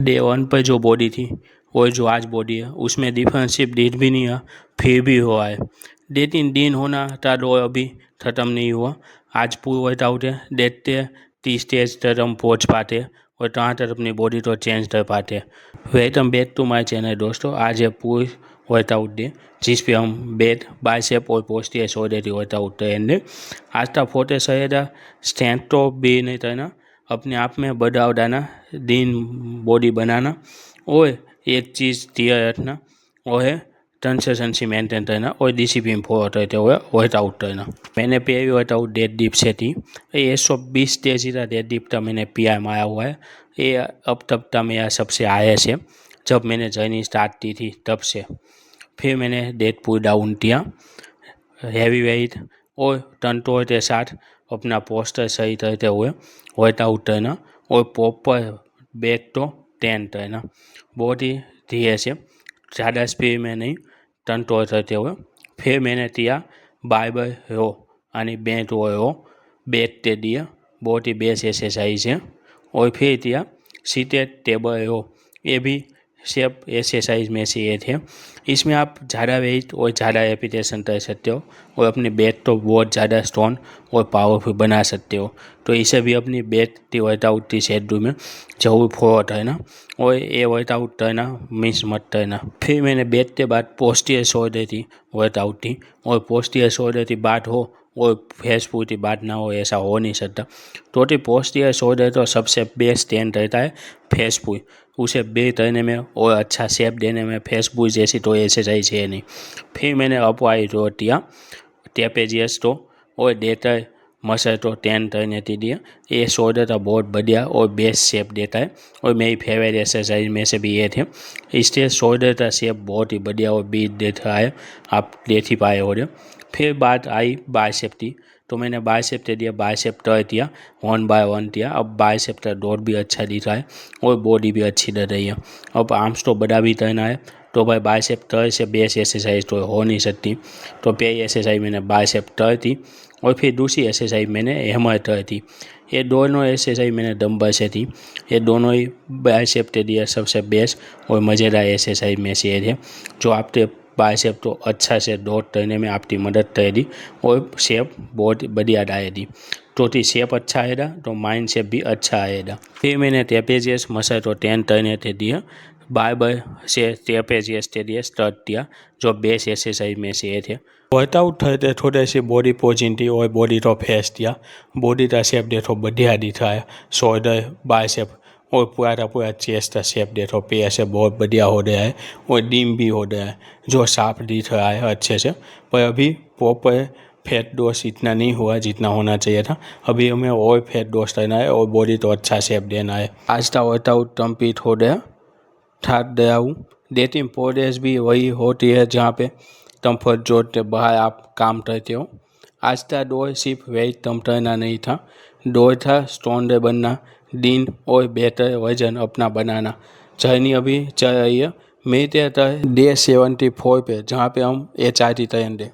Day 1 पर जो body थी और जो आज बॉडी है उसमें डिफरेंशिप डेट भी नहीं है, फिर भी हुआ है। डे 3 दिन होना था, दो अभी ख़त्म नहीं हुआ। आज पूरा वर्कआउट है, देखते 30 स्टेज तक हम पहुँच पाते और कहाँ तक अपनी बॉडी तो चेंज कर पाते। Welcome back to my channel दोस्तों। आज है पूरी वर्कआउट डे जिस पे हम बेड, बाइसेप और पोस्टियर शोल्डर की वर्कआउट करेंगे। आज का फोकस रहेगा स्ट्रेंथ तो भी नहीं करना, अपने आप में बढ़ाव डालना, दिन बॉडी बनाना और एक चीज़ क्लियर रखना वो है कंसिस्टेंसी मेंटेन करना और डिसिप्लिन फॉलो करते हुए वर्कआउट करना। मैंने पहली वर्कआउट डेड डिप से थी, ये 120 केजी का डेड डिप का मैंने पीआई मारा हुआ है। ये अब तक का मेरा सबसे हाईएस्ट है, जब मैंने जर्नी स्टार्ट की थी तब से। फिर मैंने डेड पुल डाउन किया हैवी वेट और कंट्रोल के साथ अपना पोस्टर सही करते हुए वर्कआउट करना और प्रॉपर बैक तो 10 करना। बहुत ही धीरे से, ज़्यादा स्पीड में नहीं, कंट्रोल करते हुए। फिर मैंने किया बाइबल रो यानी बेंच और रो बैक के लिए, बहुत ही बेस्ट एक्सरसाइज है। और फिर किया सीटेड टेबल रो, ये भी सेफ एक्सरसाइज में से ये थे। इसमें आप ज़्यादा वेट और ज़्यादा रेपिटेशन कर सकते हो और अपने बैक तो बहुत ज़्यादा स्ट्रॉन्ग और पावरफुल बना सकते हो। तो इसे भी अपनी बैक की वर्कआउट की शेड्यूल में जरूर फॉलो करना और ये वर्कआउट करना मिस मत करना। फिर मैंने बैक के बाद पोस्टियर शोल्डर की वर्कआउट की, और पोस्टियर शोल्डर की बात हो और फेसबुक की बात ना हो ऐसा हो नहीं सकता। तो पोस्टियर शोल्डर तो सबसे बेस्ट स्टैंड रहता है फेसबुक, उसे बे करने में और अच्छा शेप देने में फेसबुक जैसी तो एक्सरसाइज है नहीं। फिर मैंने अपवाई रो किया ट्रेपेजियस तो और डेटर मसल तो 10 करने के लिए। ये शोल्डर का बहुत बढ़िया और बेस्ट शेप देता है और मेरी फेवरेट एक्सरसाइज में से भी ये थे। इससे शोल्डर का शेप बहुत ही बढ़िया और बीट देता है, आप देख ही पाए हो रहे। फिर बात आई बाइसेप की, तो मैंने बाइसेप के लिए बाइसेप कर दिया, 1 बाय 1 किया। अब बाइसेप का दौड़ भी अच्छा दिख रहा है और बॉडी भी अच्छी लग रही है। अब आर्म्स तो बड़ा भी करना है, तो भाई बाइसेप कर से बेस्ट एक्सरसाइज तो हो नहीं सकती। तो पहली एक्सरसाइज मैंने बाइसेप कर थी और फिर दूसरी एक्सरसाइज मैंने हैमर कर थी। ये दोनों एक्सरसाइज मैंने डंबल से थी। ये दोनों ही बाइसेप के लिए सबसे बेस्ट और मज़ेदार एक्सरसाइज में से ये थे, जो आपके बाइसेप तो अच्छा से दौड़ करने में आपकी मदद करेगी और शेप बहुत बढ़िया आएगी। तो शेप अच्छा आएगा तो माइंड शेप भी अच्छा आएगा। फिर मैंने ट्रेपेजियस मसल तो 10 करने के लिए बाइबल से ट्रेपेजियस के लिए स्टार्ट किया, जो बेस्ट एक्सरसाइज में से ये थे। वर्कआउट करते थोड़े सी बॉडी पोजिंटी और बॉडी तो फेस दिया, बॉडी का शेप देखो बढ़िया दिखा है, शोल्डर बाइसेप और पूरा का पूरा चेस्ट का शेप देखो पे ऐसे बहुत बढ़िया हो गया है और डीम भी हो गया है, जो साफ दिख रहा है अच्छे से। पर अभी प्रॉपर फैट लॉस इतना नहीं हुआ जितना होना चाहिए था। अभी हमें और फैट लॉस करना है और बॉडी तो अच्छा शेप देना है। आज का वर्कआउट कंप्लीट हो गया, थक गया हूँ। डेटिंग प्रोग्रेस भी वही होती है जहाँ पे कंफर्ट जोन के बाहर आप काम करते हो। आज का दौर सिर्फ वेट कम करना नहीं था, दौर था स्ट्रॉन्गर बनना, दिन और बेहतर वजन अपना बनाना। जर्नी अभी चल रही है, मिलते हैं डे 74 पे, जहाँ पे हम HRT करेंगे।